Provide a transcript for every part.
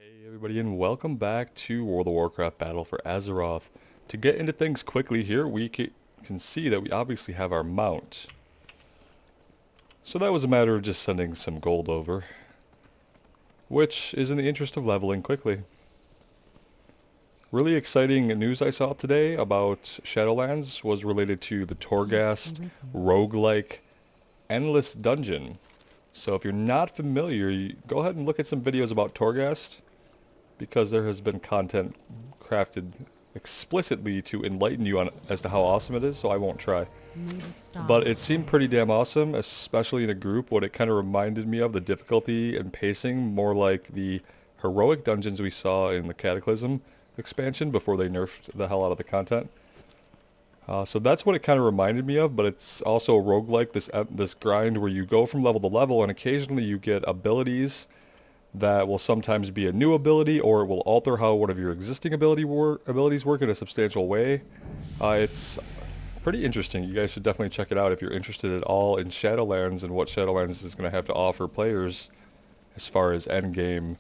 Hey everybody and welcome back to World of Warcraft Battle for Azeroth. To get into things quickly here, we can see that we obviously have our mount. So that was a matter of just sending some gold over, which is in the interest of leveling quickly. Really exciting news I saw today about Shadowlands was related to the Torghast roguelike endless dungeon. So if you're not familiar, go ahead and look at some videos about Torghast, because there has been content crafted explicitly to enlighten you on as to how awesome it is, so I won't try. But it seemed pretty damn awesome, especially in a group. What it kind of reminded me of, the difficulty and pacing, more like the heroic dungeons we saw in the Cataclysm expansion before they nerfed the hell out of the content. So that's what it kind of reminded me of, but it's also a roguelike, this grind where you go from level to level, and occasionally you get abilities that will sometimes be a new ability, or it will alter how one of your existing abilities work in a substantial way. It's pretty interesting. You guys should definitely check it out if you're interested at all in Shadowlands and what Shadowlands is going to have to offer players as far as endgame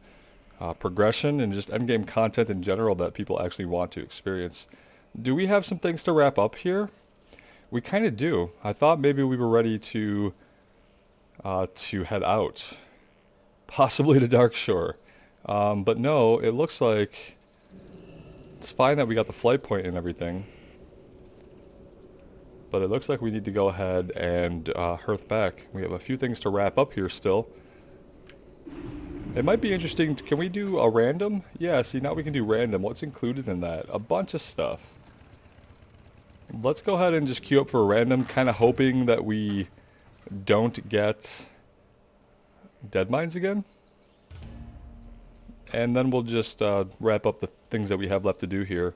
progression and just endgame content in general that people actually want to experience. Do we have some things to wrap up here? We kind of do. I thought maybe we were ready to head out, possibly to Darkshore. But no, it looks like it's fine that we got the flight point and everything. But it looks like we need to go ahead and hearth back. We have a few things to wrap up here still. It might be interesting. Can we do a random? Yeah, see, now we can do random. What's included in that? A bunch of stuff. Let's go ahead and just queue up for a random, kind of hoping that we don't get dead mines again. And then we'll just wrap up the things that we have left to do here.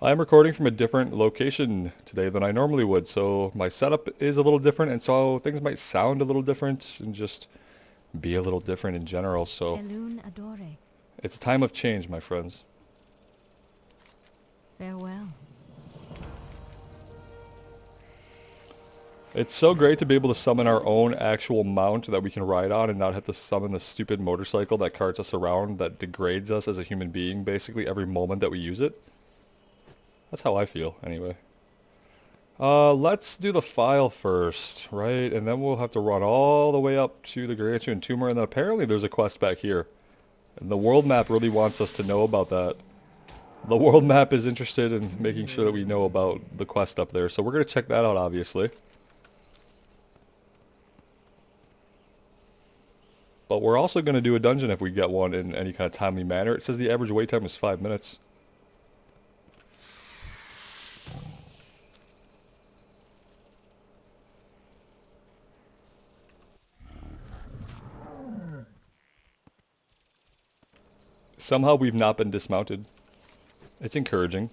I'm recording from a different location today than I normally would, so my setup is a little different, and so things might sound a little different and just be a little different in general, so it's a time of change, my friends. Farewell. It's so great to be able to summon our own actual mount that we can ride on and not have to summon the stupid motorcycle that carts us around that degrades us as a human being basically every moment that we use it. That's how I feel, anyway. Let's do the file first, right? And then we'll have to run all the way up to the Garantia and Tumor, and then apparently there's a quest back here. And the world map really wants us to know about that. The world map is interested in making sure that we know about the quest up there, so we're going to check that out, obviously. But we're also going to do a dungeon if we get one in any kind of timely manner. It says the average wait time is 5 minutes. Somehow we've not been dismounted. It's encouraging.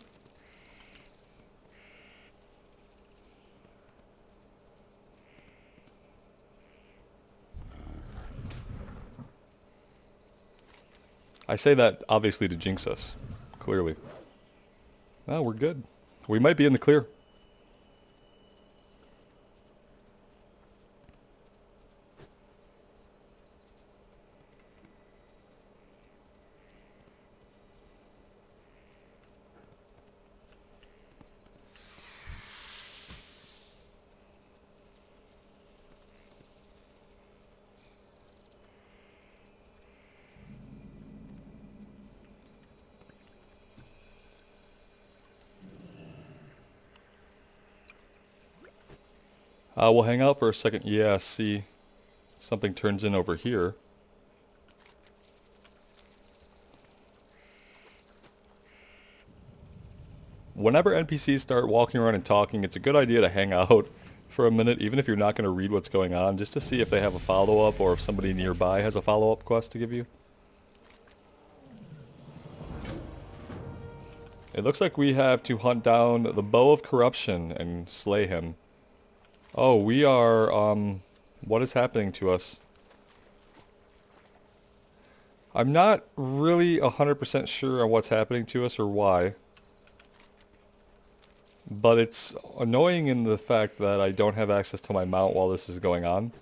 I say that obviously to jinx us, clearly. Oh, we're good. We might be in the clear. We'll hang out for a second. Yeah, see, something turns in over here. Whenever NPCs start walking around and talking, it's a good idea to hang out for a minute, even if you're not going to read what's going on, just to see if they have a follow-up or if somebody nearby has a follow-up quest to give you. It looks like we have to hunt down the Bow of Corruption and slay him. Oh, we are, what is happening to us? I'm not really 100% sure on what's happening to us or why. But it's annoying in the fact that I don't have access to my mount while this is going on,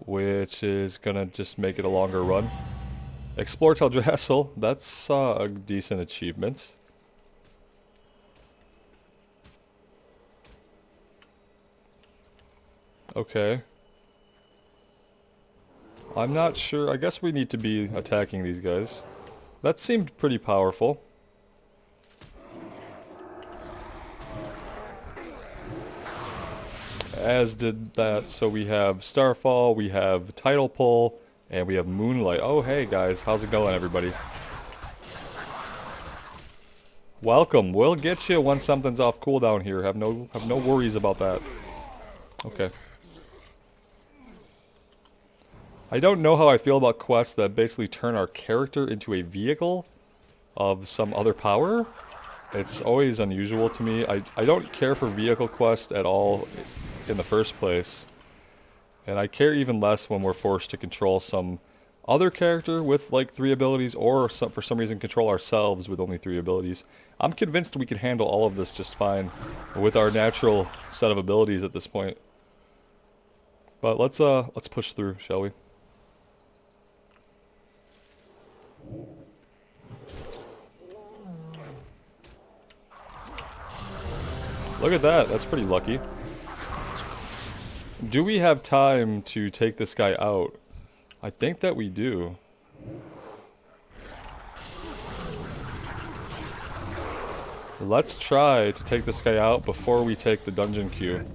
which is gonna just make it a longer run. Explore Teldrassil. That's a decent achievement. Okay. I'm not sure. I guess we need to be attacking these guys. That seemed pretty powerful. As did that. So we have Starfall, we have Tidal Pull, and we have Moonlight. Oh, hey guys. How's it going, everybody? Welcome. We'll get you once something's off cooldown here. Have no worries about that. Okay. I don't know how I feel about quests that basically turn our character into a vehicle of some other power. It's always unusual to me. I don't care for vehicle quests at all in the first place. And I care even less when we're forced to control some other character with like 3 abilities, or for some reason control ourselves with only 3 abilities. I'm convinced we can handle all of this just fine with our natural set of abilities at this point. But let's push through, shall we? Look at that, that's pretty lucky. Do we have time to take this guy out? I think that we do. Let's try to take this guy out before we take the dungeon queue.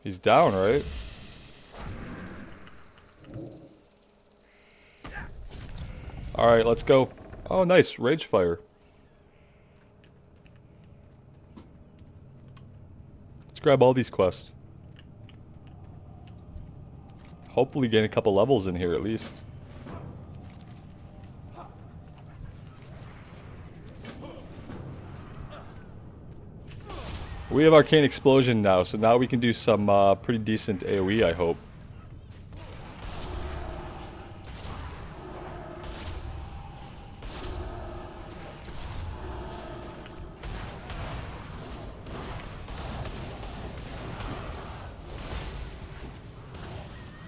He's down, right? Alright, let's go. Oh, nice. Ragefire. Let's grab all these quests. Hopefully gain a couple levels in here at least. We have Arcane Explosion now, so now we can do some pretty decent AoE, I hope.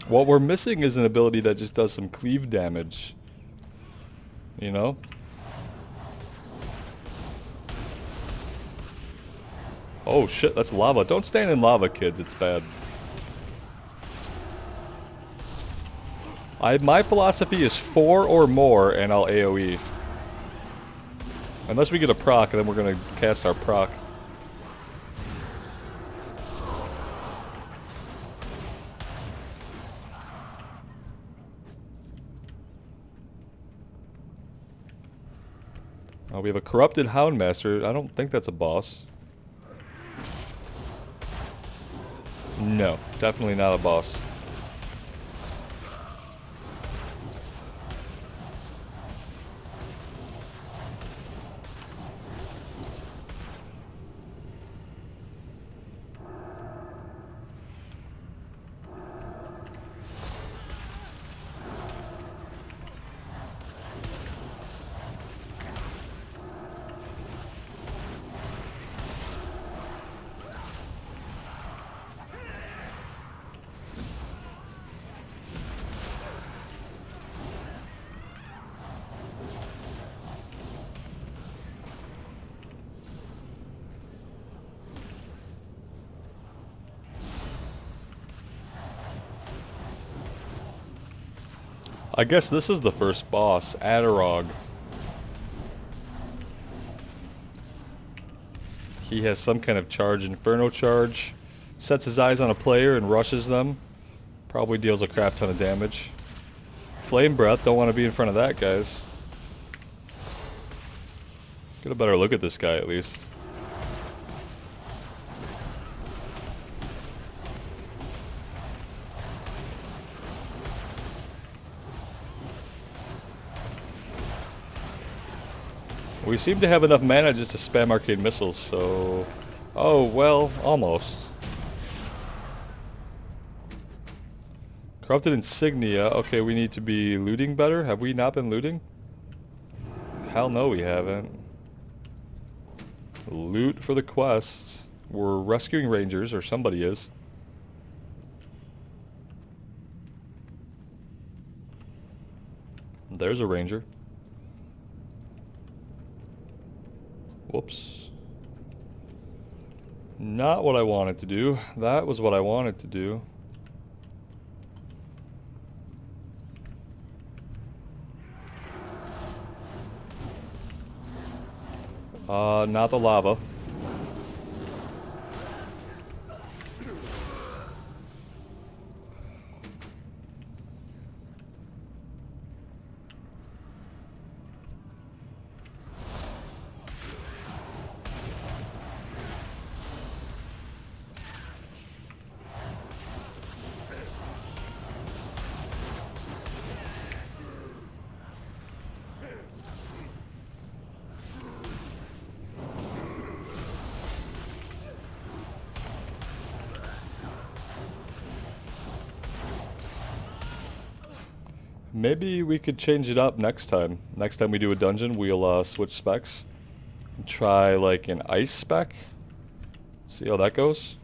What we're missing is an ability that just does some cleave damage. You know? Oh shit, that's lava. Don't stand in lava, kids. It's bad. My philosophy is 4 or more and I'll AoE. Unless we get a proc, and then we're gonna cast our proc. We have a corrupted Houndmaster. I don't think that's a boss. No, definitely not a boss. I guess this is the first boss, Adderog. He has some kind of charge, Inferno charge. Sets his eyes on a player and rushes them. Probably deals a crap ton of damage. Flame Breath, don't want to be in front of that, guys. Get a better look at this guy at least. We seem to have enough mana just to spam arcade missiles, so... Oh, well, almost. Corrupted Insignia. Okay, we need to be looting better. Have we not been looting? Hell no, we haven't. Loot for the quests. We're rescuing rangers, or somebody is. There's a ranger. Whoops. Not what I wanted to do. That was what I wanted to do. Not the lava. Maybe we could change it up next time. Next time we do a dungeon, we'll switch specs. And try like an ice spec. See how that goes.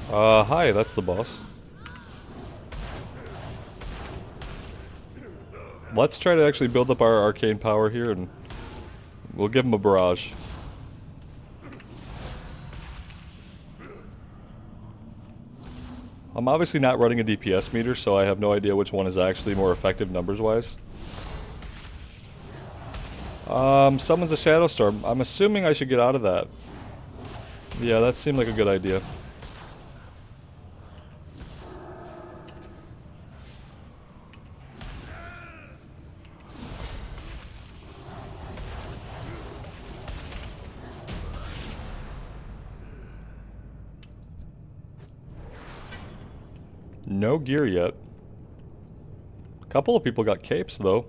Hi, that's the boss. Let's try to actually build up our arcane power here and we'll give him a barrage. I'm obviously not running a DPS meter, so I have no idea which one is actually more effective numbers-wise. Summons a Shadow Storm. I'm assuming I should get out of that. Yeah, that seemed like a good idea. No gear yet. A couple of people got capes though.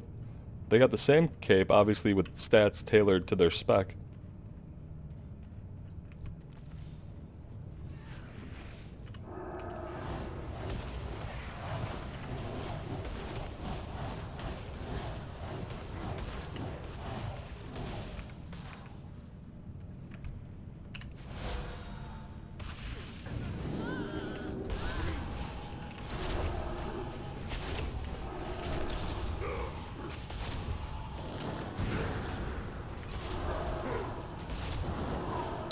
They got the same cape, obviously with stats tailored to their spec.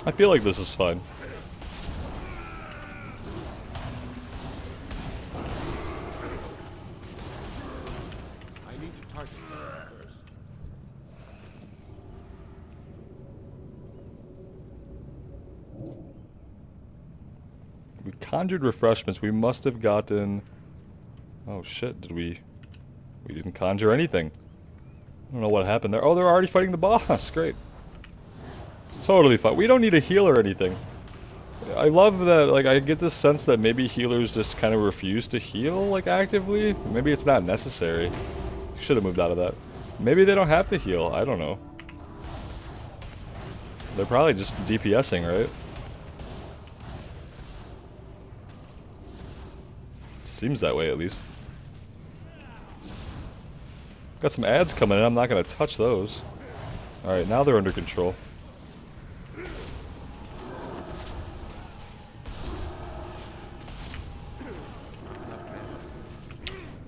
I feel like this is fine. I need to target something first. We conjured refreshments. We must have gotten... Oh shit, did we... We didn't conjure anything. I don't know what happened there. Oh, they're already fighting the boss. Great. It's totally fine. We don't need a heal or anything. I love that, like, I get this sense that maybe healers just kind of refuse to heal, like, actively. Maybe it's not necessary. Should have moved out of that. Maybe they don't have to heal. I don't know. They're probably just DPSing, right? Seems that way, at least. Got some ads coming in. I'm not going to touch those. Alright, now they're under control.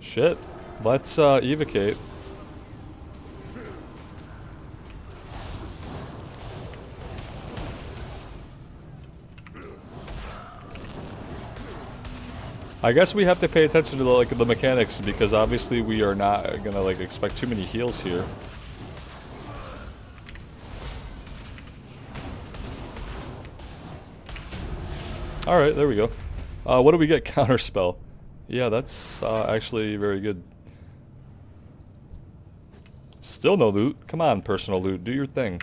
Shit. Let's evocate. I guess we have to pay attention to the mechanics because obviously we are not gonna like expect too many heals here. Alright, there we go. What do we get? Counterspell. Yeah, that's actually very good. Still no loot. Come on, personal loot. Do your thing.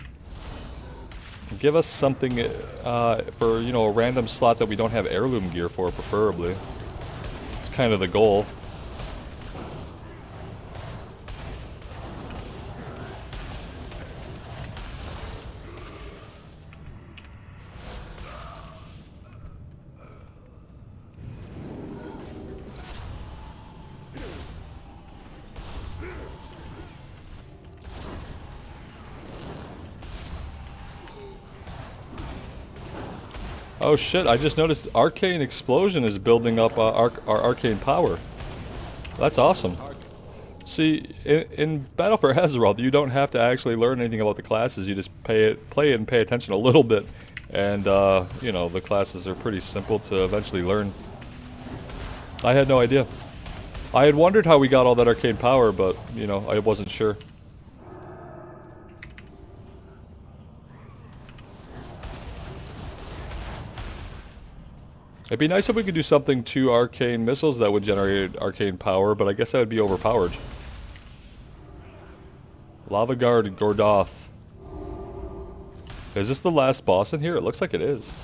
Give us something for, you know, a random slot that we don't have heirloom gear for, preferably. It's kind of the goal. Oh shit, I just noticed Arcane Explosion is building up our Arcane power. That's awesome. See, in Battle for Azeroth, you don't have to actually learn anything about the classes. You just play it and pay attention a little bit. And, you know, the classes are pretty simple to eventually learn. I had no idea. I had wondered how we got all that arcane power, but, you know, I wasn't sure. It'd be nice if we could do something to arcane missiles that would generate arcane power, but I guess that would be overpowered. Lava Guard Gordoth. Is this the last boss in here? It looks like it is.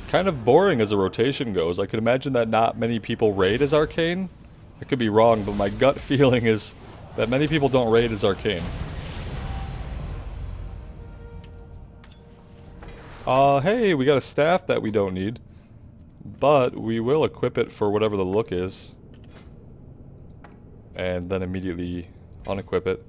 Kind of boring as a rotation goes. I could imagine that not many people raid as Arcane. I could be wrong, but my gut feeling is that many people don't raid as Arcane. Hey, we got a staff that we don't need. But we will equip it for whatever the look is. And then immediately unequip it.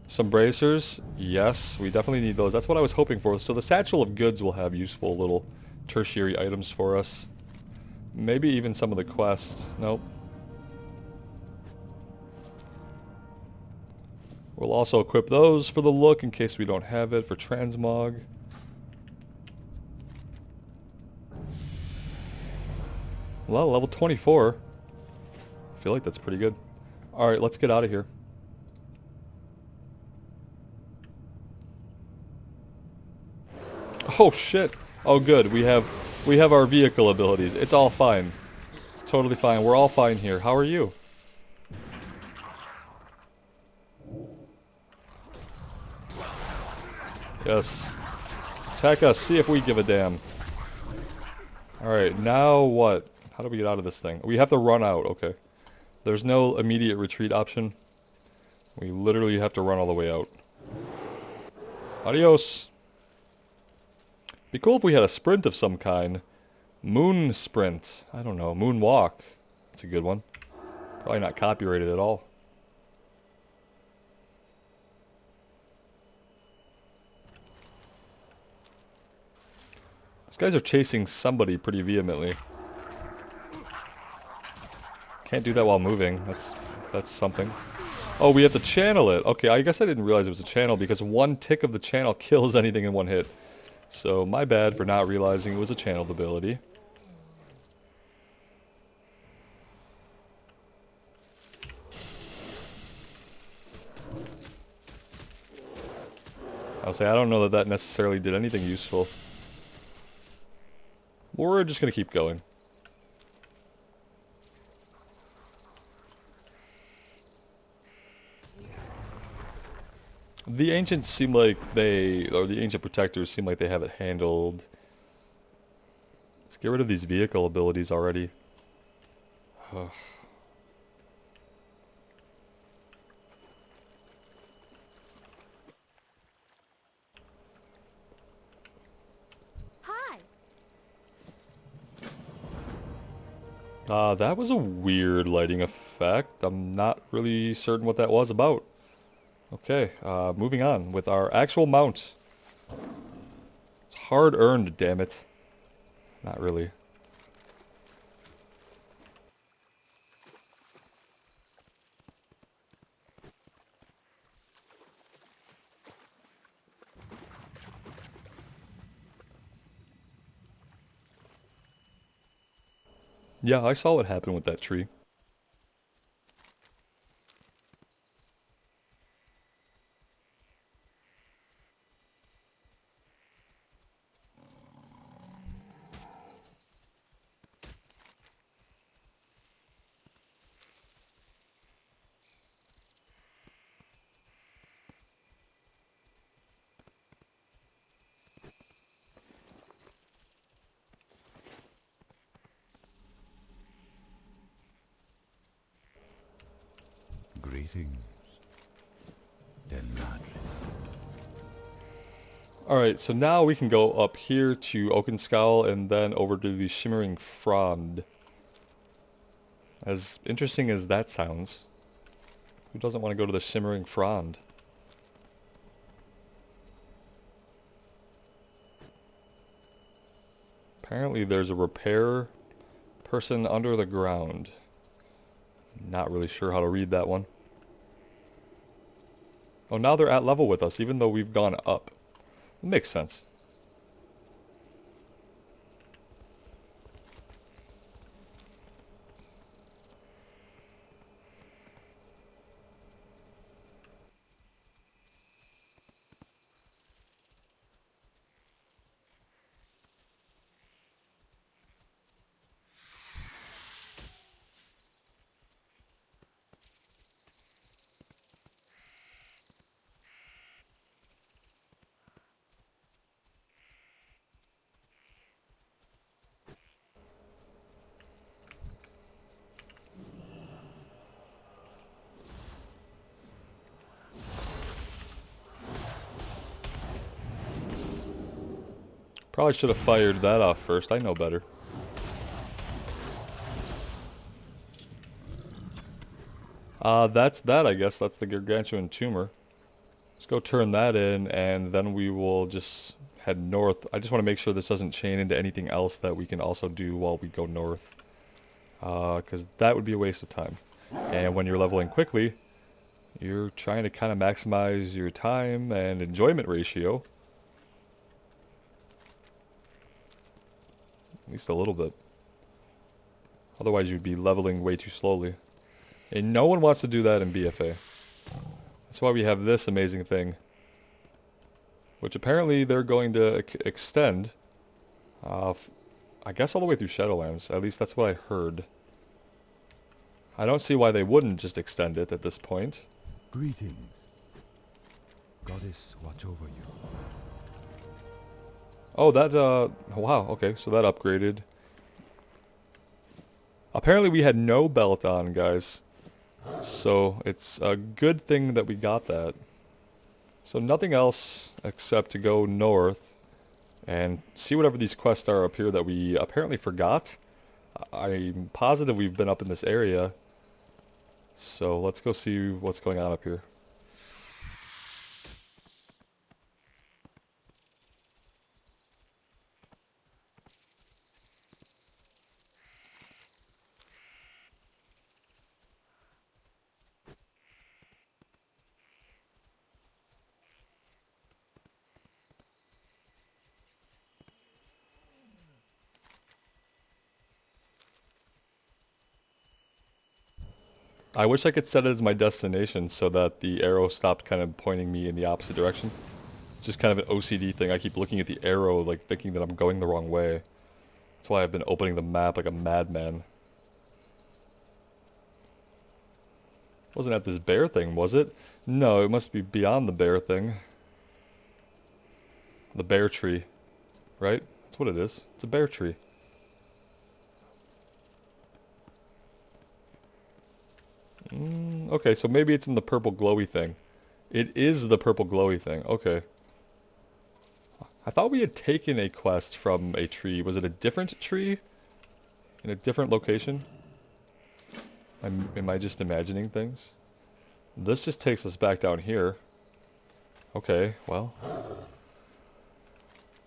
Some bracers. Yes, we definitely need those. That's what I was hoping for. So the Satchel of Goods will have useful little tertiary items for us. Maybe even some of the quest. Nope. We'll also equip those for the look in case we don't have it for transmog. Well, level 24. I feel like that's pretty good. Alright, let's get out of here. Oh shit! Oh good, we have our vehicle abilities. It's all fine. It's totally fine. We're all fine here. How are you? Yes. Attack us, see if we give a damn. Alright, now what? How do we get out of this thing? We have to run out, okay. There's no immediate retreat option. We literally have to run all the way out. Adios! Be cool if we had a sprint of some kind. Moon sprint. I don't know. Moonwalk. That's a good one. Probably not copyrighted at all. These guys are chasing somebody pretty vehemently. Can't do that while moving. That's something. Oh, we have to channel it. Okay, I guess I didn't realize it was a channel because one tick of the channel kills anything in one hit. So, my bad for not realizing it was a channeled ability. I'll say I don't know that that necessarily did anything useful. We're just gonna keep going. The ancients seem like the ancient protectors seem like they have it handled. Let's get rid of these vehicle abilities already. Ugh. That was a weird lighting effect. I'm not really certain what that was about. Okay, moving on with our actual mount. It's hard earned, damn it. Not really. Yeah, I saw what happened with that tree. Greetings, Darnassus. Alright, so now we can go up here to Oakenscowl and then over to the Shimmering Frond. As interesting as that sounds. Who doesn't want to go to the Shimmering Frond? Apparently there's a repair person under the ground. Not really sure how to read that one. Oh, now they're at level with us, even though we've gone up. Makes sense. Probably should have fired that off first. I know better. That's that, I guess. That's the Gargantuan Tumor. Let's go turn that in, and then we will just head north. I just want to make sure this doesn't chain into anything else that we can also do while we go north. Because that would be a waste of time. And when you're leveling quickly, you're trying to kind of maximize your time and enjoyment ratio. At least a little bit. Otherwise you'd be leveling way too slowly. And no one wants to do that in BFA. That's why we have this amazing thing. Which apparently they're going to extend. I guess all the way through Shadowlands. At least that's what I heard. I don't see why they wouldn't just extend it at this point. Greetings. Goddess, watch over you. Oh, that, wow, okay, so that upgraded. Apparently we had no belt on, guys. So, it's a good thing that we got that. So nothing else except to go north and see whatever these quests are up here that we apparently forgot. I'm positive we've been up in this area. So let's go see what's going on up here. I wish I could set it as my destination so that the arrow stopped kind of pointing me in the opposite direction. Just kind of an OCD thing. I keep looking at the arrow like thinking that I'm going the wrong way. That's why I've been opening the map like a madman. Wasn't at this bear thing, was it? No, it must be beyond the bear thing. The bear tree. Right? That's what it is. It's a bear tree. Okay, so maybe it's in the purple glowy thing. It is the purple glowy thing. Okay. I thought we had taken a quest from a tree. Was it a different tree? In a different location? Am I just imagining things? This just takes us back down here. Okay, well.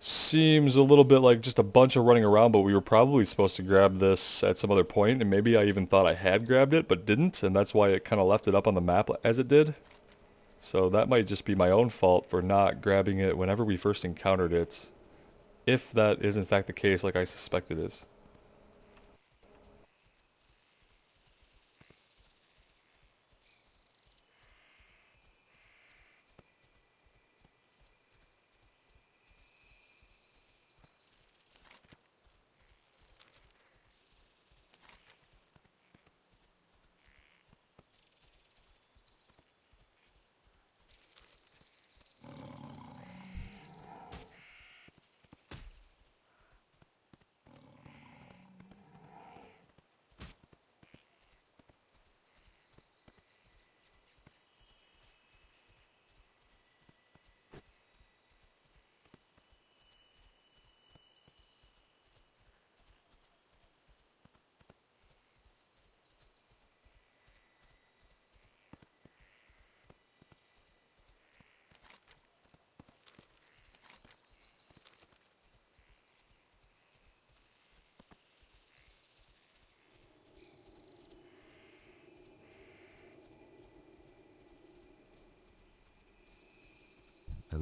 Seems a little bit like just a bunch of running around, but we were probably supposed to grab this at some other point, and maybe I even thought I had grabbed it, but didn't, and that's why it kind of left it up on the map as it did. So that might just be my own fault for not grabbing it whenever we first encountered it. If that is in fact the case, like I suspect it is.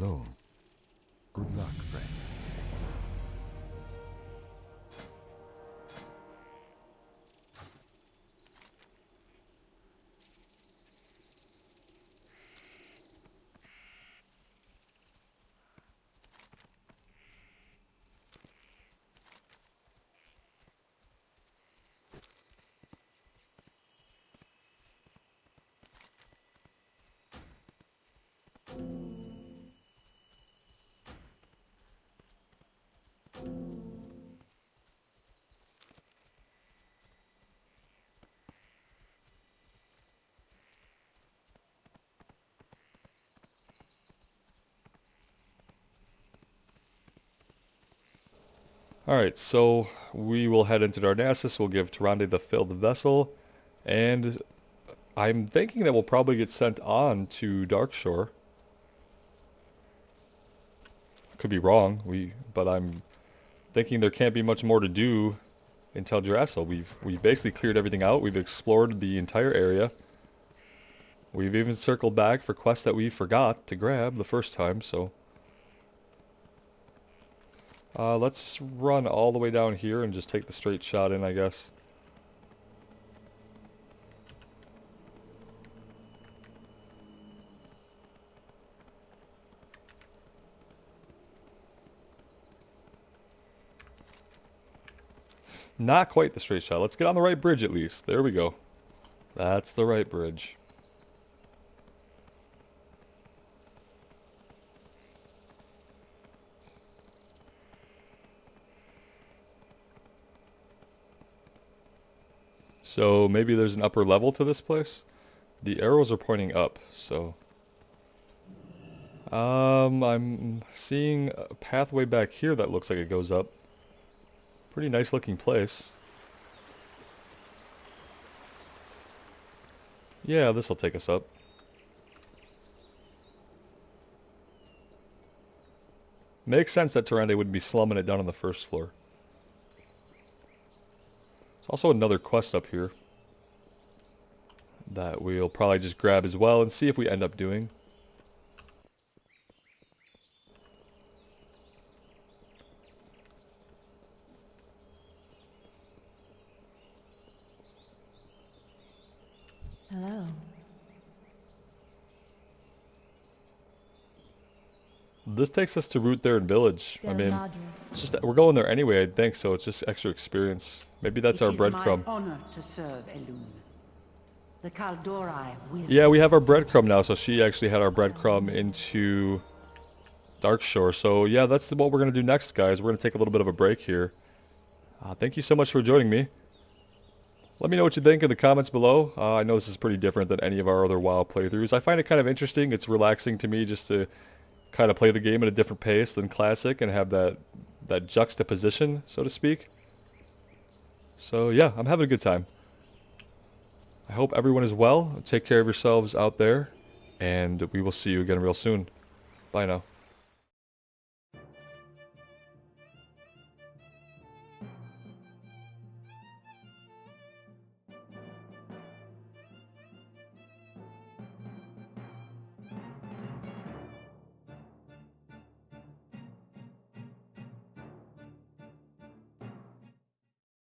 alone. Good luck, friend. Alright, so we will head into Darnassus. We'll give Tyrande the filled vessel. And I'm thinking that we'll probably get sent on to Darkshore. Could be wrong, but I'm thinking there can't be much more to do in Teldrassil. We've basically cleared everything out. We've explored the entire area. We've even circled back for quests that we forgot to grab the first time, so... let's run all the way down here and just take the straight shot in, I guess. Not quite the straight shot. Let's get on the right bridge at least. There we go. That's the right bridge. So maybe there's an upper level to this place? The arrows are pointing up, so... I'm seeing a pathway back here that looks like it goes up. Pretty nice looking place. Yeah, this'll take us up. Makes sense that Tyrande would be slumming it down on the first floor. There's also another quest up here that we'll probably just grab as well and see if we end up doing. Hello. This takes us to Root There in Village. I mean, Darnassus. it's just that we're going there anyway, I think, so it's just extra experience. Maybe that's our breadcrumb. It is my honor to serve Elune. The Kaldori will... Yeah, we have our breadcrumb now, so she actually had our breadcrumb into Darkshore. So yeah, that's what we're going to do next, guys. We're going to take a little bit of a break here. Thank you so much for joining me. Let me know what you think in the comments below. I know this is pretty different than any of our other WoW playthroughs. I find it kind of interesting. It's relaxing to me just to kind of play the game at a different pace than Classic and have that juxtaposition, so to speak. So yeah, I'm having a good time. I hope everyone is well. Take care of yourselves out there, and we will see you again real soon. Bye now.